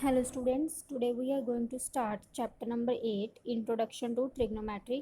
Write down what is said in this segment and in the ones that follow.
Hello students, today we are going to start chapter number 8, Introduction to Trigonometry.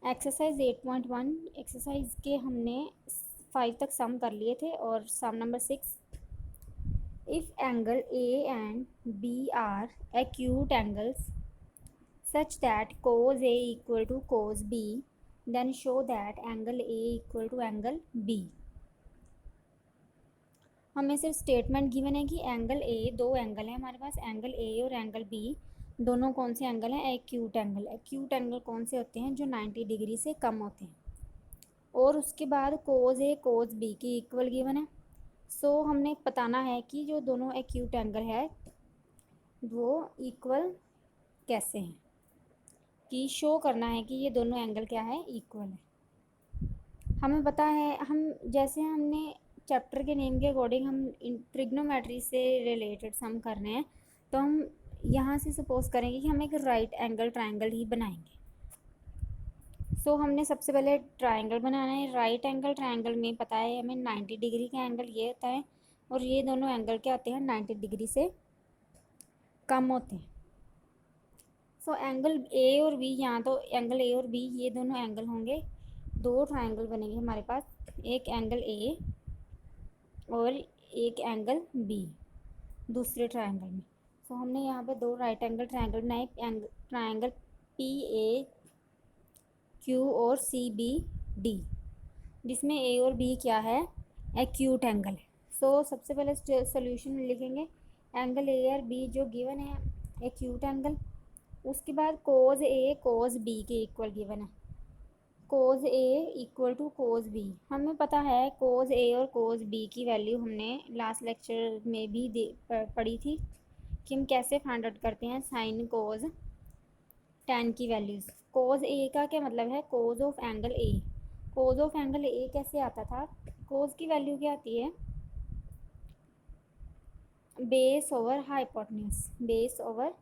Exercise 8.1 exercise के हमने 5 तक sum कर लिए थे और sum number 6, if angle A and B are acute angles such that cos A equal to cos B, then show that angle A equal to angle B. हमें सिर्फ statement given है कि एंगल ए, दो angle है हमारे पास, angle A और angle B, दोनों कौन से एंगल हैं? Acute angle. एक्यूट एंगल कौन से होते हैं? जो 90 डिग्री से कम होते हैं। और उसके बाद कोज ए कोज बी की इक्वल गिवन है। सो हमने बताना है कि जो दोनों एक्यूट एंगल है वो इक्वल कैसे हैं, कि शो करना है कि ये दोनों एंगल क्या है, इक्वल है। हमें पता है, हम जैसे हमने चैप्टर के नेम के अकॉर्डिंग हम ट्रिग्नोमेट्री से रिलेटेड सम कर रहे हैं, तो हम यहाँ से सपोज करेंगे कि हम एक राइट एंगल ट्रायंगल ही बनाएंगे। सो हमने सबसे पहले ट्रायंगल बनाना है। राइट एंगल ट्रायंगल में पता है हमें 90 डिग्री का एंगल ये होता है और ये दोनों एंगल क्या होते हैं? 90 डिग्री से कम होते हैं। सो एंगल ए और बी, यहाँ तो एंगल ए और बी ये दोनों एंगल होंगे, दो ट्रायंगल बनेंगे हमारे पास, एक एंगल ए और एक एंगल बी दूसरे ट्रायंगल में। सो हमने यहाँ पे दो राइट एंगल ट्रायंगल बनाए, ट्रायंगल पी ए क्यू और सी बी डी, जिसमें ए और बी क्या है? एक्यूट एंगल है। सो सबसे पहले सोल्यूशन में लिखेंगे एंगल ए और बी जो गिवन है एक्यूट एंगल, उसके बाद कोज ए कोज बी के इक्वल गिवन है। कोज ए इक्वल टू कोज बी, हमें पता है कोज ए और कोज बी की वैल्यू हमने लास्ट लेक्चर में भी पढ़ी थी कि हम कैसे फाइंड आउट करते हैं साइन कोज टैन की वैल्यूज़। कोज ए का क्या मतलब है? Cos of angle A. Cos of angle A कैसे आता था? कोज की वैल्यू क्या आती है? Base over hypotenuse, base over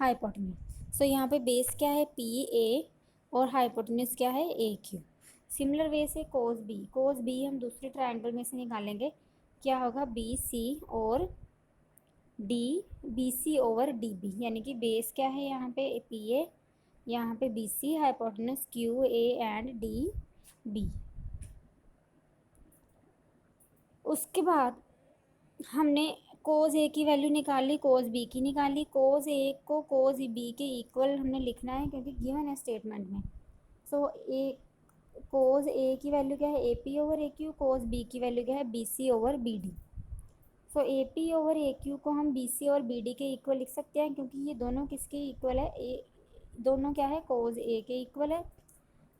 hypotenuse. So यहाँ पे बेस क्या है? पी ए और हाइपोटेन्यूज क्या है? A Q. सिमिलर वे से कोस बी, कोस बी हम दूसरे ट्रायंगल में से निकालेंगे, क्या होगा? बी सी और D, B C over D B, यानी कि बेस क्या है यहाँ पे? पी ए, यहाँ पे B C, hypotenuse Q A and D B. उसके बाद हमने कोज ए की वैल्यू निकाल ली, कोज बी की निकाल ली। कोज ए को कोज बी के इक्वल हमने लिखना है क्योंकि गिवन है स्टेटमेंट में। सो ए कोज ए की वैल्यू क्या है? A P over A Q. Cos B की वैल्यू क्या है? B C over B D. So A P over A Q को हम बी सी और बी डी के इक्वल लिख सकते हैं क्योंकि ये दोनों किसके इक्वल है? ए दोनों क्या है? कोज ए के इक्वल है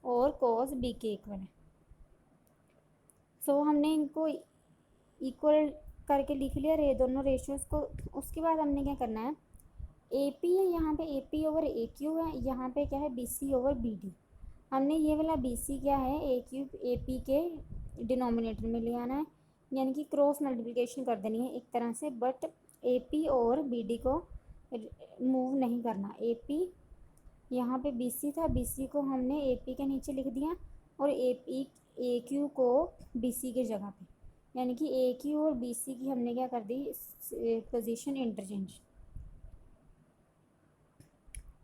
और कोज बी के इक्वल है। सो हमने इनको इक्वल करके लिख लिया रे दोनों रेशियोज को। उसके बाद हमने क्या करना है? ए पी है यहाँ पे, A P over A Q है, यहाँ पे क्या है? B C over B D. हमने ये वाला बी सी क्या है? ए क्यू ए पी के डिनोमिनेटर में ले आना है, यानी कि क्रॉस मल्टीप्लिकेशन कर देनी है एक तरह से, बट ए पी और बी डी को मूव नहीं करना। ए पी यहाँ पे बी सी था, बी सी को हमने ए पी के नीचे लिख दिया और ए पी ए क्यू को बी सी की जगह पे, यानी कि ए क्यू और बी सी की हमने क्या कर दी? Position interchange.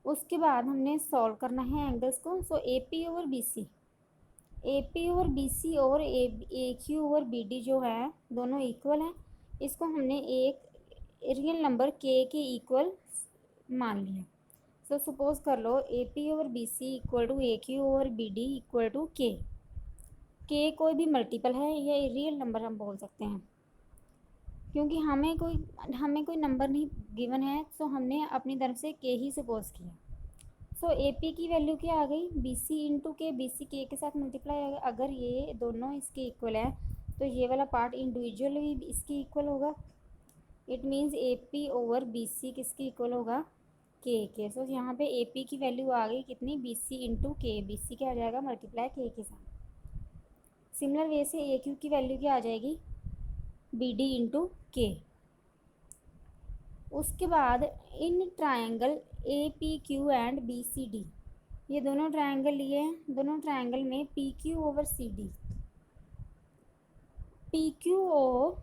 उसके बाद हमने सॉल्व करना है एंगल्स को। So A P over B C, A P over B C और A Q over B D जो है दोनों इक्वल हैं। इसको हमने एक रियल नंबर के इक्वल मान लिया। सो सपोज कर लो A P over B C equal to A Q over B D equal to K कोई भी मल्टीपल है या रियल नंबर हम बोल सकते हैं, क्योंकि हमें कोई नंबर नहीं गिवन है, तो हमने अपनी तरफ से के ही सपोज किया। सो ए पी की वैल्यू क्या आ गई? बी सी इंटू के, बी सी के साथ मल्टीप्लाई आ गया। अगर ये दोनों इसके इक्वल है तो ये वाला पार्ट इंडिविजुअल भी इसके इक्वल होगा। It means A P over B C किसके इक्वल होगा? के। सो यहाँ पे ए पी की वैल्यू आ गई कितनी? बी सी इंटू के, बी सी क्या आ जाएगा? मल्टीप्लाई के साथ। सिमिलर वे से ए क्यू की वैल्यू क्या आ जाएगी? बी डी इंटू के। उसके बाद इन triangle A P Q and B C D, ये दोनों ट्रायंगल लिए हैं, दोनों ट्रायंगल में P Q over C D, P Q O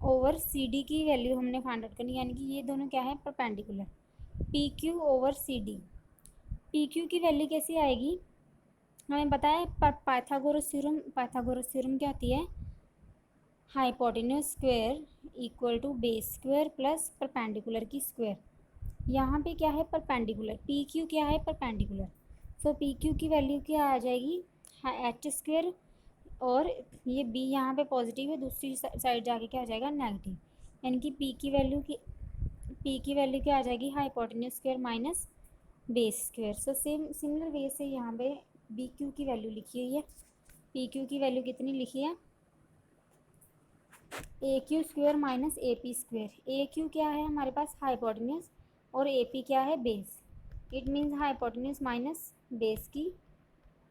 over C D की वैल्यू हमने फाइंड आउट करनी, यानी कि ये दोनों क्या है, perpendicular. P Q over C D, P Q की वैल्यू कैसी आएगी, हमें पता है पाइथागोरस थ्योरम क्या होती है, hypotenuse square equal to base square plus perpendicular की स्क्वायर। यहाँ पे क्या है, परपेंडिकुलर, पी क्यू क्या है, परपेंडिकुलर। सो पी क्यू की वैल्यू क्या आ जाएगी, एच स्क्वायर, और ये बी यहाँ पे पॉजिटिव है, दूसरी साइड जाके क्या आ जाएगा, नेगेटिव, यानी कि पी की वैल्यू क्या आ जाएगी, hypotenuse square minus base square. So similar way से यहाँ पे बी क्यू की वैल्यू लिखी हुई है, पी क्यू की वैल्यू कितनी लिखी है, A Q square minus A P square. A Q क्या है हमारे पास, हाइपोटेन्यूज, और ए पी क्या है, base. It means hypotenuse minus base की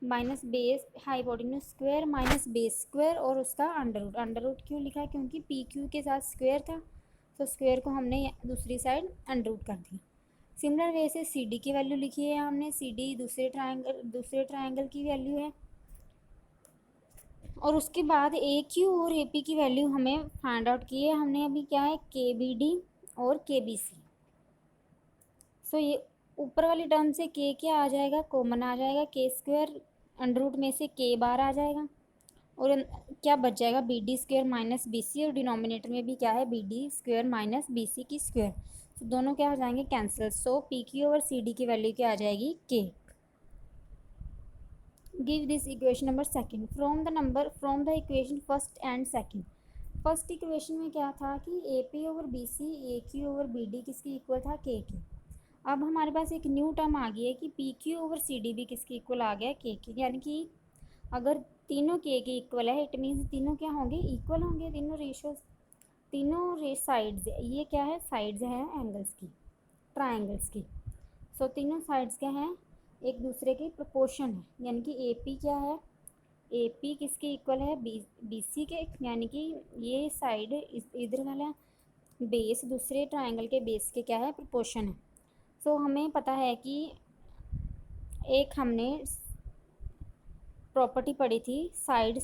minus base, hypotenuse square minus base square, और उसका अंडर रूट क्यों लिखा है, क्योंकि पी क्यू के साथ स्क्वायर था, तो स्क्वायर को हमने दूसरी साइड अंडर रूट कर दिया। सिमिलर वे से सी डी की वैल्यू लिखी है हमने, सी डी दूसरे ट्राइंगल की वैल्यू है, और उसके बाद ए क्यू और ए पी की वैल्यू हमें फाइंड आउट की है हमने अभी, क्या है, के बी डी और के बी सी। सो ये ऊपर वाली टर्म से के क्या आ जाएगा, कॉमन आ जाएगा, के स्क्वायर अंडर रूट में से के बार आ जाएगा, और क्या बच जाएगा, B D square minus B C, और डिनोमिनेटर में भी क्या है, B D square minus B C की स्क्वायर। तो दोनों क्या हो जाएंगे, कैंसिल। सो पी क्यू और सी डी की वैल्यू क्या आ जाएगी, के। Give this equation number second from the equation first and second. First equation में क्या था कि A P over B C, A Q over B D किसकी इक्वल था, के की। अब हमारे पास एक न्यू टर्म आ गई है कि P Q over C D भी किसकी इक्वल आ गया, के की, यानी कि अगर तीनों के इक्वल है, इट मीन्स तीनों क्या होंगे, इक्वल होंगे, तीनों साइड्स, ये क्या है, साइड्स हैं एंगल्स की, ट्राइंगल्स की। सो तीनों साइड्स क्या हैं, एक दूसरे के प्रोपोर्शन है, यानी कि ए पी क्या है, ए पी किसके इक्वल है, बी सी के, यानी कि ये साइड इधर वाला बेस दूसरे ट्राइंगल के बेस के क्या है, प्रोपोर्शन है। सो हमें पता है कि एक हमने प्रॉपर्टी पढ़ी थी, साइड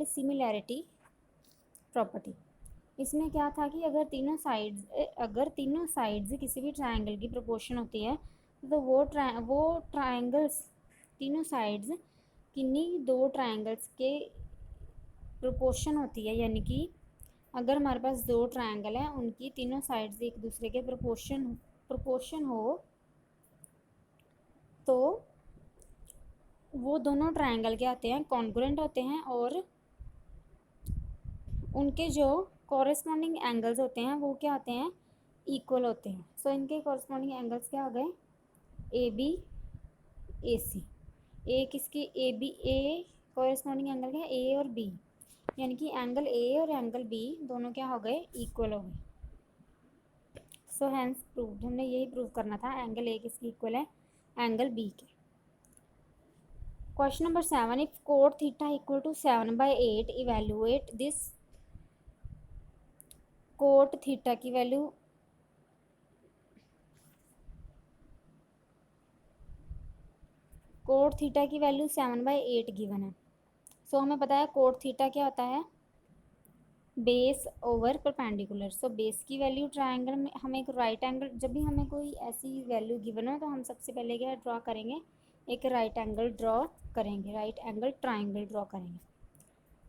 सिमिलैरिटी प्रॉपर्टी। इसमें क्या था कि अगर तीनों साइड्स किसी भी ट्राइंगल की प्रोपोर्शन होती है, तो वो ट्राइंगल्स, तीनों साइड्स किन्हीं दो ट्राइंगल्स के प्रोपोर्शन होती है, यानी कि अगर हमारे पास दो ट्राइंगल हैं, उनकी तीनों साइड्स एक दूसरे के प्रोपोर्शन हो, तो वो दोनों ट्राइंगल क्या होते हैं, कॉन्ग्रुएंट होते हैं, और उनके जो कॉरेस्पॉन्डिंग एंगल्स होते हैं वो क्या होते हैं, इक्वल होते हैं। सो इनके कॉरेस्पॉन्डिंग एंगल्स क्या हो गए, ए बी ए सी। ए किसकी, ए कॉरेस्पॉन्डिंग एंगल क्या है, ए और बी, यानी कि एंगल ए और एंगल बी दोनों क्या हो गए, इक्वल हो गए। सो हैंस प्रूव्ड, हमने यही प्रूव करना था, एंगल ए किसकी इक्वल है, एंगल बी के। Question number 7, if cot theta equal to 7/8, evaluate this. Cot theta की वैल्यू, कोट थीटा की वैल्यू 7/8 गिवन है। सो हमें पता है कोट थीटा क्या होता है, base over perpendicular. So base की वैल्यू ट्राइंगल में, हमें एक राइट एंगल, जब भी हमें कोई ऐसी वैल्यू गिवन हो तो हम सबसे पहले क्या ड्रॉ करेंगे, एक राइट एंगल ट्राइंगल ड्रॉ करेंगे,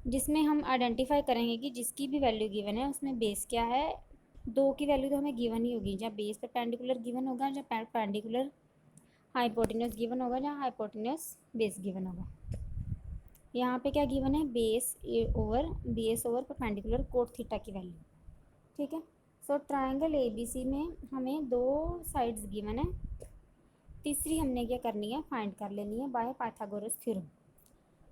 जिसमें हम आइडेंटिफाई करेंगे कि जिसकी भी वैल्यू गिवन है उसमें बेस क्या है। दो की वैल्यू तो हमें गिवन ही होगी, जब बेस परपेंडिकुलर गिवन होगा, जब परपेंडिकुलर हाइपोटेन्यूज गिवन होगा, जहाँ हाइपोटेन्यूज बेस गिवन होगा। यहाँ पे क्या गिवन है, base over perpendicular coat theta की वैल्यू, ठीक है। सो ट्राइंगल ए बी सी में हमें दो साइड्स गिवन है, तीसरी हमने क्या करनी है, फाइंड कर लेनी है by Pythagoras theorem.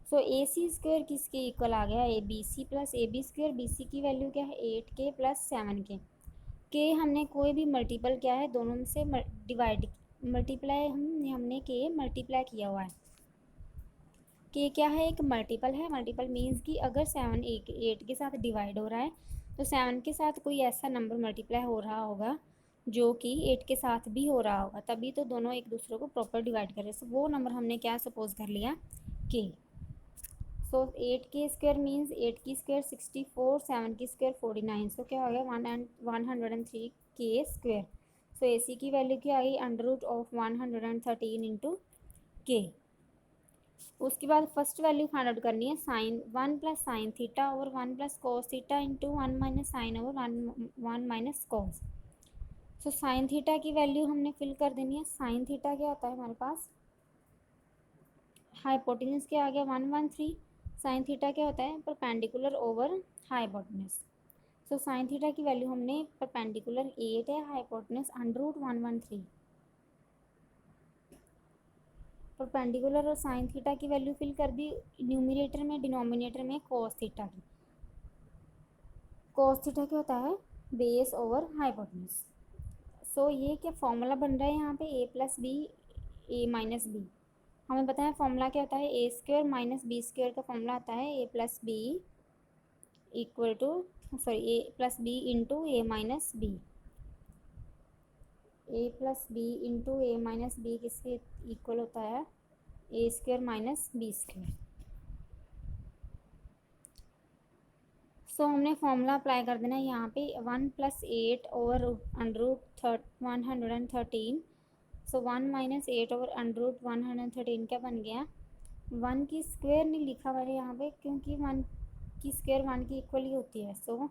So A C square किसके इक्वल आ गया, A B C plus A B square, B C की वैल्यू क्या है, 8k प्लस 7k। के हमने कोई भी मल्टीपल क्या है, दोनों में से मल्टीप्लाई हमने के मल्टीप्लाई किया हुआ है। के क्या है, एक मल्टीपल है, मल्टीपल मीन्स कि अगर 7 8 के साथ डिवाइड हो रहा है, तो 7 के साथ कोई ऐसा नंबर मल्टीप्लाई हो रहा होगा जो कि 8 के साथ भी हो रहा होगा, तभी तो दोनों एक दूसरे को प्रॉपर डिवाइड कर रहे हैं। सो वो नंबर हमने क्या सपोज कर लिया, के। सो 8k² मीन्स 8 की स्क्वायर 64, 7 की स्क्वायर 49, सो क्या हो गया 103k²। सो ए सी की वैल्यू क्या आई √113 इंटू के। उसके बाद फर्स्ट वैल्यू फाइंड आउट करनी है sine 1 plus sine theta over 1 plus cos theta into 1 minus sine over 1 minus cos. So sine theta की वैल्यू हमने फिल कर देनी है। साइन थीटा क्या होता है हमारे पास, हाइपोटेन्यूज क्या आ गया 113। साइन थीटा क्या होता है परपेंडिकुलर ओवर हाइपोटेन्यूज। सो साइन थीटा की वैल्यू हमने परपेंडिकुलर 8 है, हाइपोटेन्यूज √113। परपेंडिकुलर और साइन थीटा की वैल्यू फिल कर दी न्यूमिनेटर में, डिनोमिनेटर में कॉस थीटा की। कॉस थीटा क्या होता है बेस ओवर हाइपोटेन्यूज। सो ये क्या फॉर्मूला बन रहा है यहाँ पे a plus B A minus B. हमें पता है फॉर्मूला क्या होता है a² माइनस b² का फॉर्मूला आता है a plus B equal to A plus B into A minus B. A plus B into A minus B किसके इक्वल होता है a² माइनस b²। सो हमने फॉर्मूला अप्लाई कर देना है यहाँ पे 1 प्लस 8 ओवर √113। सो 1 माइनस 8 ओवर √113 क्या बन गया 1 की स्क्वायर नहीं लिखा हुआ है यहाँ पे क्योंकि 1 की स्क्वायर 1 की इक्वल ही होती है। सो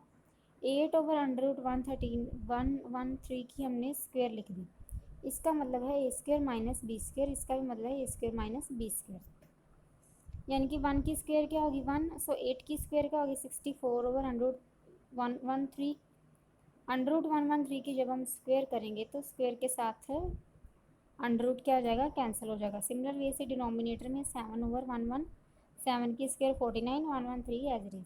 8 ओवर √113 की हमने स्क्वायर लिख दी। इसका मतलब है a² माइनस b², इसका भी मतलब है a² माइनस b²। यानी कि 1 की स्क्वायर क्या होगी 1। सो 8 की स्क्वायर क्या होगी 64 ओवर √113। √113 की जब हम स्क्वायर करेंगे तो स्क्वायर के साथ अंडर रूट क्या हो जाएगा कैंसिल हो जाएगा। सिमिलर वे से डिनोमिनेटर में 7 ओवर 7 की स्क्वायर 49, 113 एज इट इज।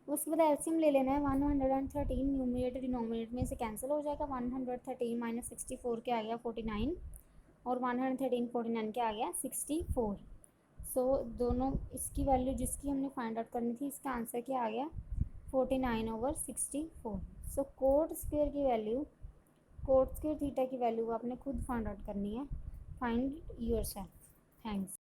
उसके बाद एलसीएम ले लेना है 113 न्यूमिनेटर डिनोमिनेटर में से कैंसिल हो जाएगा। 113 माइनस 64 क्या आ गया 49 और 113 49 क्या आ गया 64। सो दोनों इसकी वैल्यू जिसकी हमने फाइंड आउट करनी थी इसका आंसर क्या आ गया 49 ओवर 64। सो कोट स्क्वायर की वैल्यू कोट स्क्वायर थीटा की वैल्यू आपने खुद फाइंड आउट करनी है। Find yourself. थैंक्स।